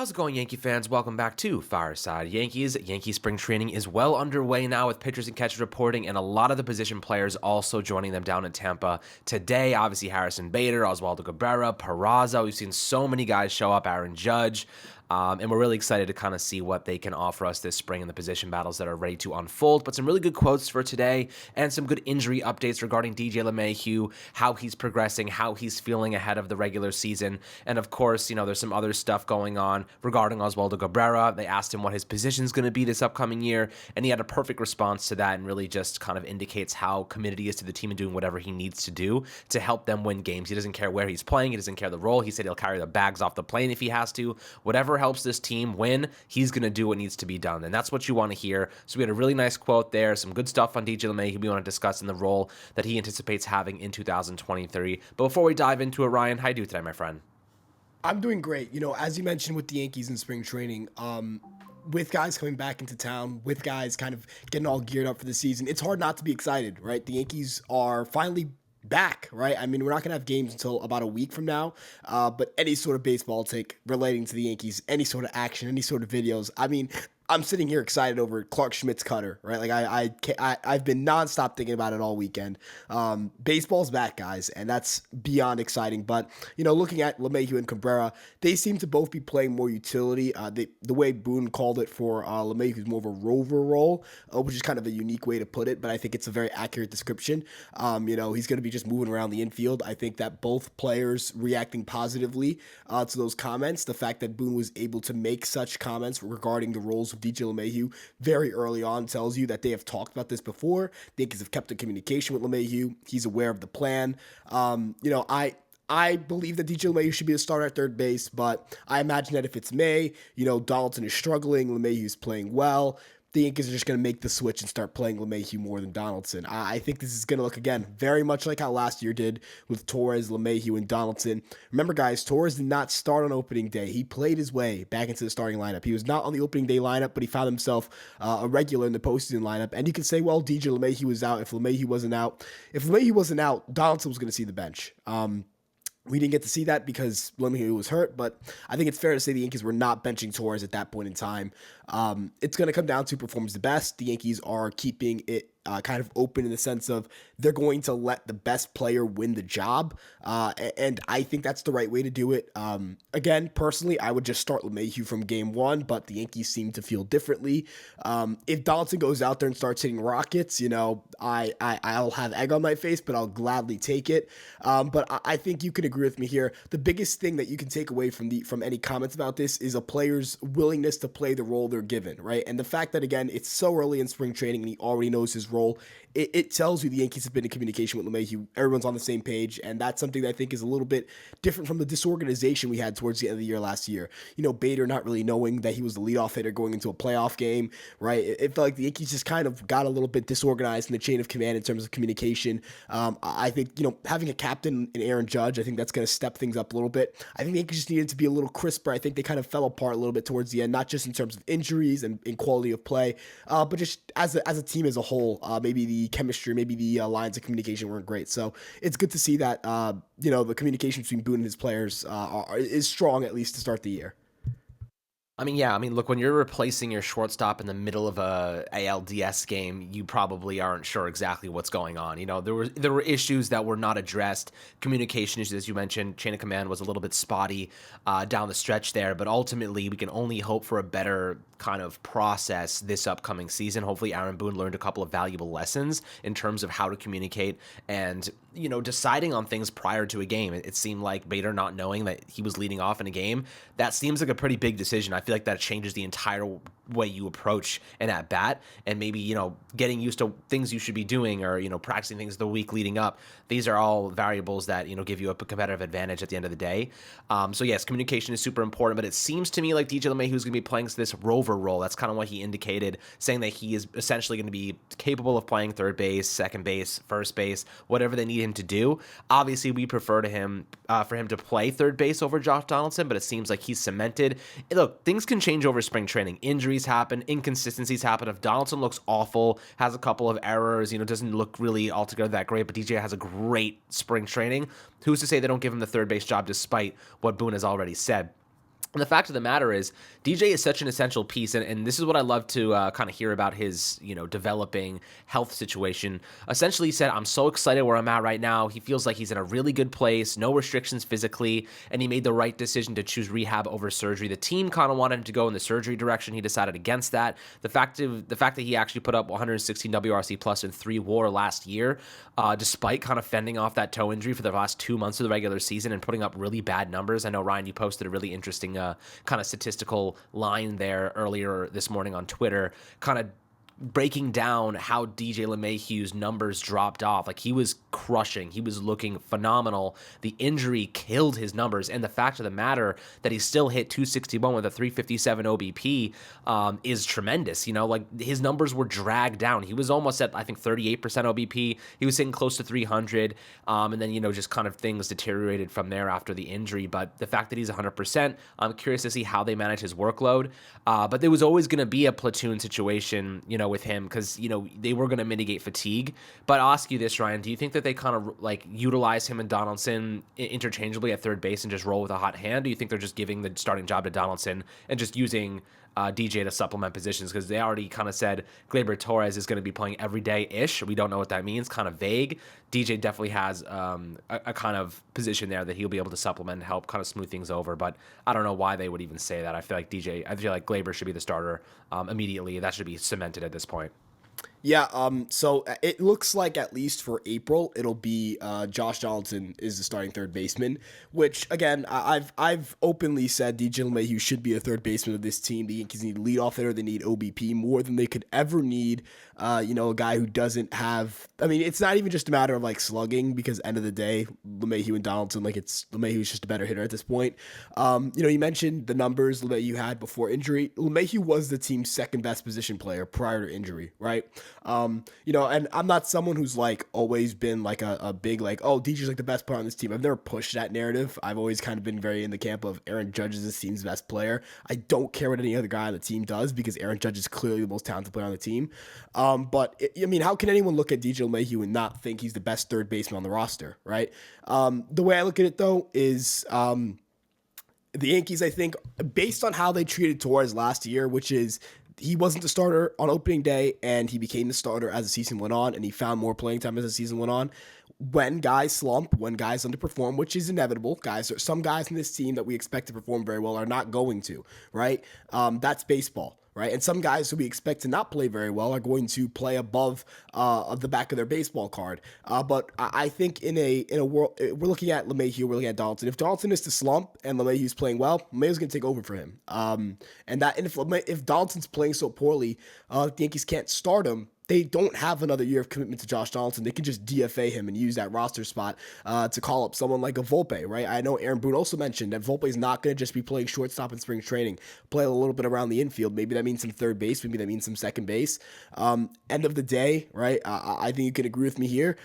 How's it going, Yankee fans? Welcome back to Fireside Yankees. Yankee spring training is well underway now with pitchers and catchers reporting and a lot of the position players also joining them down in Tampa today. Obviously, Harrison Bader, Oswaldo Cabrera, Peraza. We've seen so many guys show up, Aaron Judge. And we're really excited to kind of see what they can offer us this spring in the position battles that are ready to unfold. But some really good quotes for today and some good injury updates regarding DJ LeMahieu, how he's progressing, how he's feeling ahead of the regular season. And of course, there's some other stuff going on regarding Oswaldo Cabrera. They asked him what his position is going to be this upcoming year, and he had a perfect response to that and really just kind of indicates how committed he is to the team and doing whatever he needs to do to help them win games. He doesn't care where he's playing. He doesn't care the role. He said he'll carry the bags off the plane if he has to. Whatever helps this team win, he's going to do what needs to be done, and that's what you want to hear. So we had a really nice quote there, some good stuff on DJ LeMahieu we want to discuss in the role that he anticipates having in 2023. But before we dive into it, Ryan, how you do today, my friend? I'm doing great. As you mentioned with the Yankees in spring training, with guys coming back into town, with guys kind of getting all geared up for the season, it's hard not to be excited, right? The Yankees are finally back, right? I mean, we're not going to have games until about a week from now, but any sort of baseball take relating to the Yankees, any sort of action, any sort of videos, I mean, I'm sitting here excited over Clark Schmidt's cutter, right? Like I've been nonstop thinking about it all weekend. Baseball's back, guys, and that's beyond exciting. But looking at LeMahieu and Cabrera, they seem to both be playing more utility. The way Boone called it for LeMahieu is more of a rover role, which is kind of a unique way to put it, but I think it's a very accurate description. He's going to be just moving around the infield. I think that both players reacting positively to those comments. The fact that Boone was able to make such comments regarding the roles of DJ LeMahieu very early on tells you that they have talked about this before. The Yankees have kept in communication with LeMahieu. He's aware of the plan. I believe that DJ LeMahieu should be a starter at third base, but I imagine that if it's May, Donaldson is struggling, LeMahieu's playing well, the Yankees are just going to make the switch and start playing LeMahieu more than Donaldson. I think this is going to look, again, very much like how last year did with Torres, LeMahieu, and Donaldson. Remember, guys, Torres did not start on opening day. He played his way back into the starting lineup. He was not on the opening day lineup, but he found himself a regular in the postseason lineup. And you can say, well, DJ LeMahieu was out. If LeMahieu wasn't out, Donaldson was going to see the bench. We didn't get to see that because LeMahieu was hurt, but I think it's fair to say the Yankees were not benching Torres at that point in time. It's going to come down to performs the best. The Yankees are keeping it kind of open in the sense of they're going to let the best player win the job. And I think that's the right way to do it. Again, personally, I would just start LeMahieu from game one, but the Yankees seem to feel differently. If Donaldson goes out there and starts hitting rockets, I'll have egg on my face, but I'll gladly take it. But I think you can agree with me here. The biggest thing that you can take away from any comments about this is a player's willingness to play the role they're given, right? And the fact that, again, it's so early in spring training and he already knows his role, it tells you the Yankees have been in communication with LeMahieu. Everyone's on the same page, and that's something that I think is a little bit different from the disorganization we had towards the end of the year last year. Bader not really knowing that he was the leadoff hitter going into a playoff game, right? It felt like the Yankees just kind of got a little bit disorganized in the chain of command in terms of communication. I think, having a captain in Aaron Judge, I think that's going to step things up a little bit. I think the Yankees just needed to be a little crisper. I think they kind of fell apart a little bit towards the end, not just in terms of injuries and quality of play, but just as a team as a whole. Maybe the chemistry, maybe the lines of communication weren't great. So it's good to see that, the communication between Boone and his players is strong, at least to start the year. Look, when you're replacing your shortstop in the middle of a ALDS game, you probably aren't sure exactly what's going on. There were issues that were not addressed, communication issues, as you mentioned. Chain of command was a little bit spotty down the stretch there, but ultimately we can only hope for a better kind of process this upcoming season. Hopefully Aaron Boone learned a couple of valuable lessons in terms of how to communicate and, deciding on things prior to a game. It seemed like Bader not knowing that he was leading off in a game, that seems like a pretty big decision. I feel like that changes the entire way you approach an at-bat, and maybe, getting used to things you should be doing or, practicing things the week leading up. These are all variables that, give you a competitive advantage at the end of the day. So yes, communication is super important, but it seems to me like DJ LeMahieu is going to be playing this rover role. That's kind of what he indicated, saying that he is essentially going to be capable of playing third base, second base, first base, whatever they need him to do. Obviously, we prefer for him to play third base over Josh Donaldson, but it seems like he's cemented. Look, things can change over spring training. Injuries happen, inconsistencies happen. If Donaldson looks awful, has a couple of errors, doesn't look really altogether that great, but DJ has a great spring training, who's to say they don't give him the third base job despite what Boone has already said? And the fact of the matter is, DJ is such an essential piece, and this is what I love to kind of hear about his, developing health situation. Essentially, he said, "I'm so excited where I'm at right now. He feels like he's in a really good place, no restrictions physically, and he made the right decision to choose rehab over surgery. The team kind of wanted him to go in the surgery direction. He decided against that. The fact that he actually put up 116 WRC plus in 3 WAR last year, despite kind of fending off that toe injury for the last 2 months of the regular season and putting up really bad numbers. I know Ryan, you posted a really interesting." Kind of statistical line there earlier this morning on Twitter, kind of breaking down how DJ LeMahieu's numbers dropped off. Like, he was crushing. He was looking phenomenal. The injury killed his numbers. And the fact of the matter that he still hit 261 with a 357 OBP is tremendous. Like, his numbers were dragged down. He was almost at, I think, 38% OBP. He was sitting close to 300. And then, just kind of things deteriorated from there after the injury. But the fact that he's 100%, I'm curious to see how they manage his workload. But there was always going to be a platoon situation, with him, because they were going to mitigate fatigue. But I'll ask you this, Ryan: do you think that they kind of like utilize him and Donaldson interchangeably at third base and just roll with a hot hand? Do you think they're just giving the starting job to Donaldson and just using DJ to supplement positions? Because they already kind of said Gleyber Torres is going to be playing every day ish. We don't know what that means. Kind of vague. DJ definitely has a kind of position there that he'll be able to supplement and help kind of smooth things over. But I don't know why they would even say that. I feel like Gleyber should be the starter immediately. That should be cemented at this point. Yeah, so it looks like at least for April, it'll be Josh Donaldson is the starting third baseman, which again, I've openly said DJ LeMahieu should be a third baseman of this team. The Yankees need leadoff hitter, they need OBP more than they could ever need. A guy who doesn't have. I mean, it's not even just a matter of like slugging, because end of the day, LeMahieu and Donaldson, like, it's LeMahieu's just a better hitter at this point. You mentioned the numbers LeMahieu had before injury. LeMahieu was the team's second best position player prior to injury, right? And I'm not someone who's like always been like a big like, oh, DJ's like the best player on this team. I've never pushed that narrative. I've always kind of been very in the camp of Aaron Judge is this team's best player. I don't care what any other guy on the team does, because Aaron Judge is clearly the most talented player on the team. How can anyone look at DJ LeMahieu and not think he's the best third baseman on the roster, right? The way I look at it, though, is the Yankees, I think, based on how they treated Torres last year, which is he wasn't the starter on opening day, and he became the starter as the season went on, and he found more playing time as the season went on. When guys slump, when guys underperform, which is inevitable, some guys in this team that we expect to perform very well are not going to, right? That's baseball. Right, and some guys who we expect to not play very well are going to play above the back of their baseball card. But I think in a world, we're looking at LeMahieu, we're looking at Donaldson. If Donaldson is to slump and LeMahieu's playing well, LeMahieu's going to take over for him. And if Donaldson's playing so poorly, the Yankees can't start him. They don't have another year of commitment to Josh Donaldson. They can just DFA him and use that roster spot to call up someone like a Volpe, right? I know Aaron Boone also mentioned that Volpe is not going to just be playing shortstop in spring training, play a little bit around the infield. Maybe that means some third base. Maybe that means some second base. End of the day, right? I think you can agree with me here.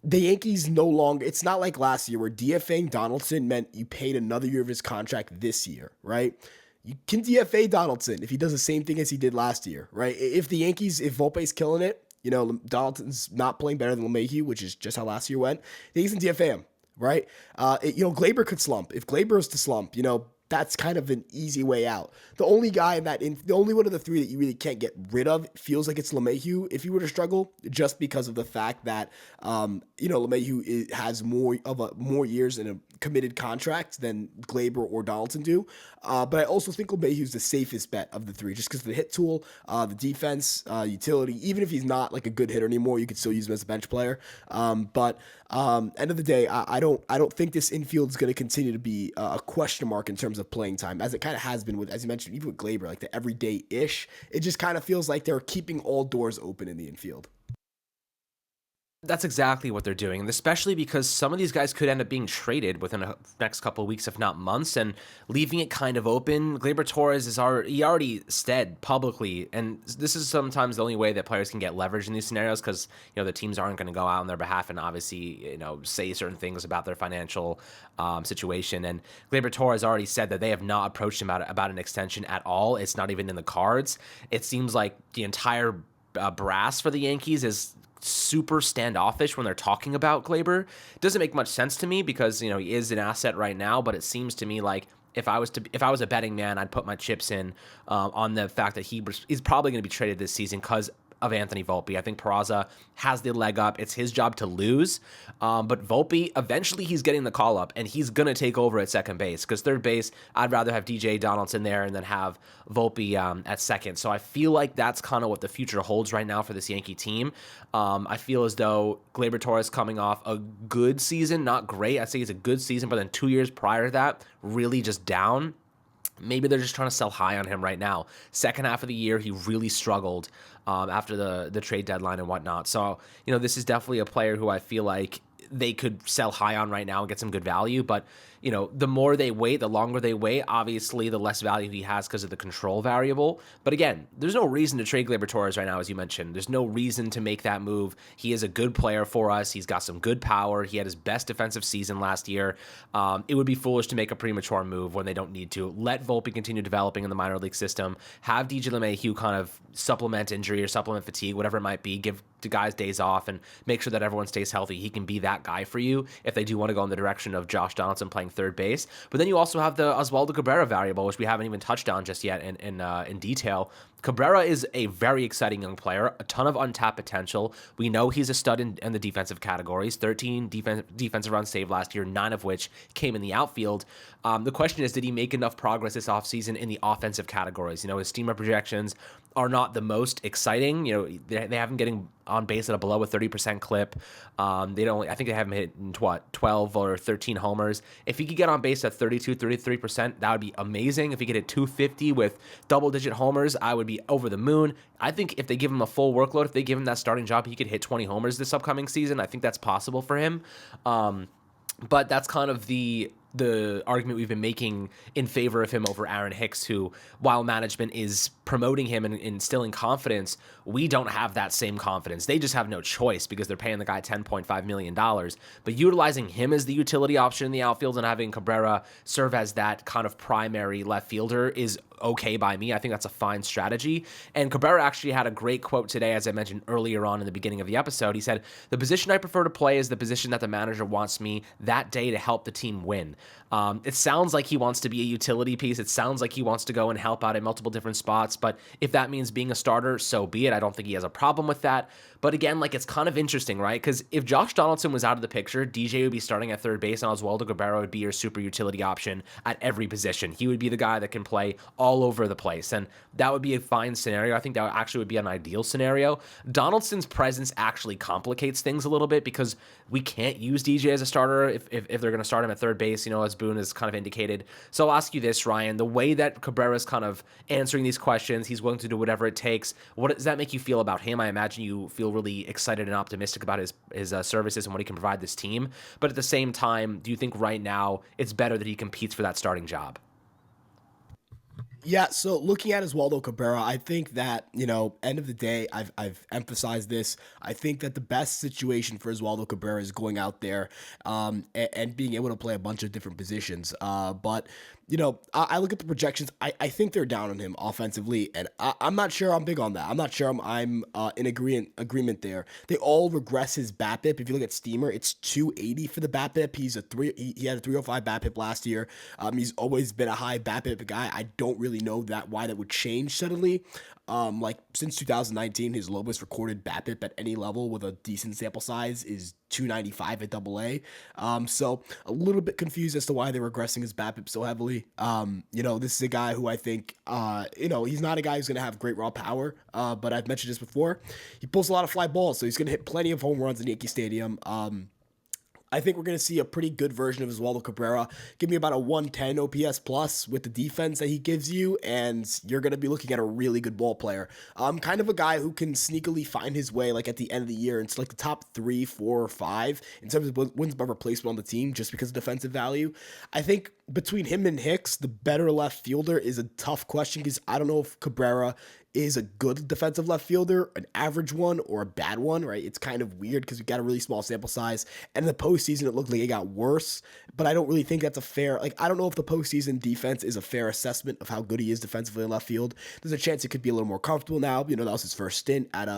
The Yankees no longer, it's not like last year where DFAing Donaldson meant you paid another year of his contract this year, right? You can DFA Donaldson if he does the same thing as he did last year, right? If Volpe's killing it, Donaldson's not playing better than LeMahieu, which is just how last year went, the Yankees can DFA him, right? Gleyber could slump. If Gleyber is to slump, that's kind of an easy way out. The only one of the three that you really can't get rid of feels like it's LeMahieu if he were to struggle, just because of the fact that LeMahieu has more years in a committed contract than Gleyber or Donaldson do. But I also think LeMahieu's the safest bet of the three, just because of the hit tool, the defense, utility. Even if he's not like a good hitter anymore, you could still use him as a bench player. But end of the day, I don't think this infield is going to continue to be a question mark in terms of playing time, as it kind of has been with, as you mentioned, even with Gleyber, like the everyday-ish. It just kind of feels like they're keeping all doors open in the infield. That's exactly what they're doing, and especially because some of these guys could end up being traded within the next couple of weeks, if not months, and leaving it kind of open. Gleyber Torres he already said publicly, and this is sometimes the only way that players can get leverage in these scenarios, because the teams aren't going to go out on their behalf and obviously say certain things about their financial situation. And Gleyber Torres already said that they have not approached him about an extension at all. It's not even in the cards. It seems like the entire brass for the Yankees is super standoffish when they're talking about Gleyber. It doesn't make much sense to me, because he is an asset right now, but it seems to me like if I was a betting man, I'd put my chips in on the fact that he's probably going to be traded this season because of Anthony Volpe. I think Peraza has the leg up. It's his job to lose. But Volpe, eventually he's getting the call up, and he's going to take over at second base because third base, I'd rather have DJ Donaldson there and then have Volpe at second. So I feel like that's kind of what the future holds right now for this Yankee team. I feel as though Gleyber Torres coming off a good season, not great. I'd say it's a good season, but then 2 years prior to that, really just down. Maybe they're just trying to sell high on him right now. Second half of the year, he really struggled after the trade deadline and whatnot. So, this is definitely a player who I feel like they could sell high on right now and get some good value. But, the more they wait, the longer they wait, obviously the less value he has because of the control variable. But again, there's no reason to trade Gleyber Torres right now, as you mentioned. There's no reason to make that move. He is a good player for us. He's got some good power. He had his best defensive season last year. It would be foolish to make a premature move when they don't need to. Let Volpe continue developing in the minor league system. Have DJ LeMahieu kind of supplement injury or supplement fatigue, whatever it might be. Give the guys days off and make sure that everyone stays healthy. He can be that guy for you if they do want to go in the direction of Josh Donaldson playing third base. But then you also have the Oswaldo Cabrera variable, which we haven't even touched on just yet in detail. Cabrera is a very exciting young player, a ton of untapped potential. We know he's a stud in the defensive categories, 13 defensive runs saved last year, 9 of which came in the outfield. The question is, did he make enough progress this offseason in the offensive categories? His steamer projections are not the most exciting. They have him getting on base at a below a 30% clip. I think they have him hit in 12 or 13 homers. If he could get on base at 32, 33%, that would be amazing. If he could hit 250 with double-digit homers, I would be over the moon. I think if they give him a full workload, if they give him that starting job, he could hit 20 homers this upcoming season. I think that's possible for him. But that's kind of the argument we've been making in favor of him over Aaron Hicks, who, while management is promoting him and instilling confidence, we don't have that same confidence. They just have no choice because they're paying the guy $10.5 million. But utilizing him as the utility option in the outfield and having Cabrera serve as that kind of primary left fielder is okay by me. I think that's a fine strategy. And Cabrera actually had a great quote today, as I mentioned earlier on in the beginning of the episode. He said, "The position I prefer to play is the position that the manager wants me that day to help the team win." It sounds like he wants to be a utility piece. It sounds like he wants to go and help out in multiple different spots. But if that means being a starter, so be it. I don't think he has a problem with that. But again, it's kind of interesting, right? Because if Josh Donaldson was out of the picture, DJ would be starting at third base and Oswaldo Cabrera would be your super utility option at every position. He would be the guy that can play all over the place. And that would be a fine scenario. I think that actually would be an ideal scenario. Donaldson's presence actually complicates things a little bit because we can't use DJ as a starter if they're going to start him at third base, as Boone has kind of indicated. So I'll ask you this, Ryan. The way that Cabrera's kind of answering these questions, he's willing to do whatever it takes. What does that make you feel about him? I imagine you feel really excited and optimistic about his services and what he can provide this team. But at the same time, do you think right now it's better that he competes for that starting job? Yeah, so looking at Oswaldo Cabrera, I think that, end of the day, I've emphasized this. I think that the best situation for Oswaldo Cabrera is going out there and being able to play a bunch of different positions. But I look at the projections. I think they're down on him offensively, and I'm not sure I'm big on that. I'm not sure I'm in agreement there. They all regress his BABIP. If you look at Steamer, it's 280 for the BABIP. He had a 305 BABIP last year. He's always been a high BABIP guy. I don't really know why that would change suddenly. Since 2019, his lowest recorded BABIP at any level with a decent sample size is 295 at AA. So a little bit confused as to why they're regressing his BABIP so heavily. This is a guy who I think, he's not a guy who's going to have great raw power, but I've mentioned this before. He pulls a lot of fly balls, so he's going to hit plenty of home runs in Yankee Stadium. I think we're going to see a pretty good version of Oswaldo Cabrera. Give me about a 110 OPS plus with the defense that he gives you, and you're going to be looking at a really good ball player. Kind of a guy who can sneakily find his way, at the end of the year, into the top 3, 4, or 5 in terms of wins by replacement on the team, just because of defensive value. I think between him and Hicks, the better left fielder is a tough question because I don't know if Cabrera is a good defensive left fielder, an average one, or a bad one, right? It's kind of weird because we got a really small sample size. And in the postseason, it looked like it got worse, but I don't really think that's a fair, I don't know if the postseason defense is a fair assessment of how good he is defensively in left field. There's a chance it could be a little more comfortable now. That was his first stint at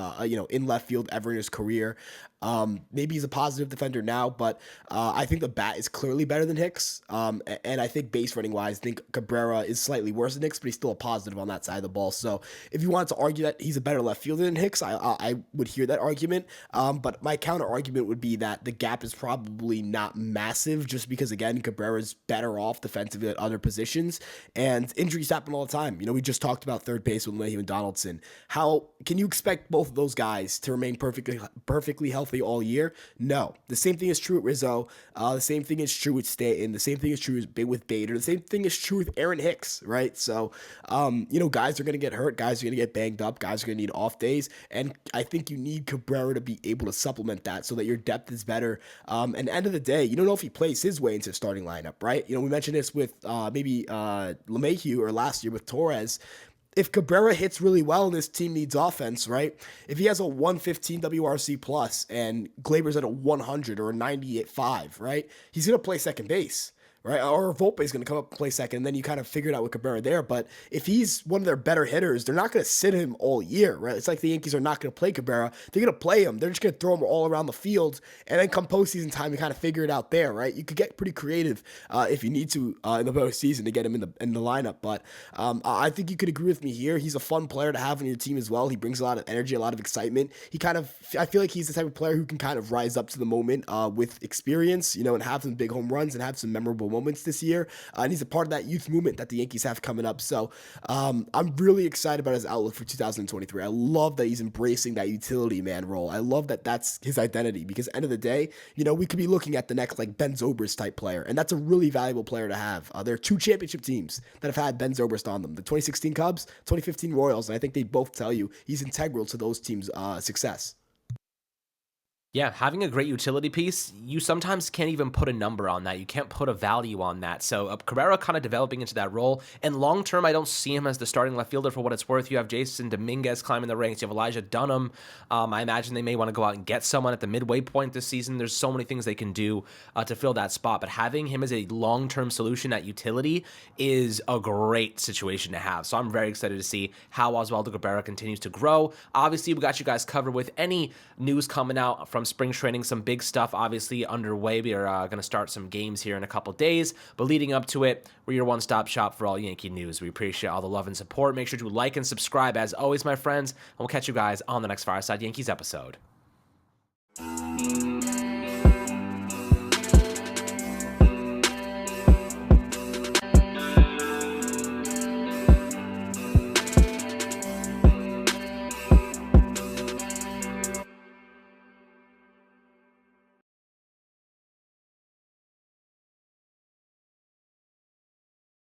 in left field ever in his career. Maybe he's a positive defender now, but I think the bat is clearly better than Hicks. And I think base running wise, I think Cabrera is slightly worse than Hicks, but he's still a positive on that side of the ball. So if you wanted to argue that he's a better left fielder than Hicks, I would hear that argument. But my counter argument would be that the gap is probably not massive, just because again Cabrera's better off defensively at other positions, and injuries happen all the time. We just talked about third base with LeMahieu and Donaldson. How can you expect both of those guys to remain perfectly healthy all year? No. The same thing is true with Rizzo. The same thing is true with Stanton. The same thing is true with Bader. The same thing is true with Aaron Hicks, right? So, guys are going to get hurt. Guys are going to get banged up. Guys are going to need off days. And I think you need Cabrera to be able to supplement that so that your depth is better. And end of the day, you don't know if he plays his way into the starting lineup, right? We mentioned this with maybe LeMahieu or last year with Torres. If Cabrera hits really well and this team needs offense, right? If he has a 115 WRC plus and Glaber's at a 100 or a 98.5, right? He's going to play second base. Right? Or Volpe is going to come up and play second, and then you kind of figure it out with Cabrera there. But if he's one of their better hitters, they're not going to sit him all year, right? It's like the Yankees are not going to play Cabrera. They're going to play him. They're just going to throw him all around the field, and then come postseason time, you kind of figure it out there, right? You could get pretty creative if you need to in the postseason to get him in the lineup. But I think you could agree with me here. He's a fun player to have on your team as well. He brings a lot of energy, a lot of excitement. I feel like he's the type of player who can kind of rise up to the moment with experience, and have some big home runs and have some memorable moments this year. And he's a part of that youth movement that the Yankees have coming up. So I'm really excited about his outlook for 2023. I love that he's embracing that utility man role. I love that that's his identity, because at the end of the day, we could be looking at the next like Ben Zobrist type player. And that's a really valuable player to have. There are two championship teams that have had Ben Zobrist on them, the 2016 Cubs, 2015 Royals. And I think they both tell you he's integral to those teams' success. Yeah, having a great utility piece, you sometimes can't even put a number on that. You can't put a value on that. So Cabrera kind of developing into that role. And long term, I don't see him as the starting left fielder for what it's worth. You have Jason Dominguez climbing the ranks. You have Elijah Dunham. I imagine they may want to go out and get someone at the midway point this season. There's so many things they can do to fill that spot. But having him as a long-term solution at utility is a great situation to have. So I'm very excited to see how Oswaldo Cabrera continues to grow. Obviously, we got you guys covered with any news coming out from spring training. Some big stuff obviously underway. We are going to start some games here in a couple days, but leading up to it, we're your one-stop shop for all Yankee news. We appreciate all the love and support. Make sure to like and subscribe as always, my friends, and we'll catch you guys on the next Fireside Yankees episode.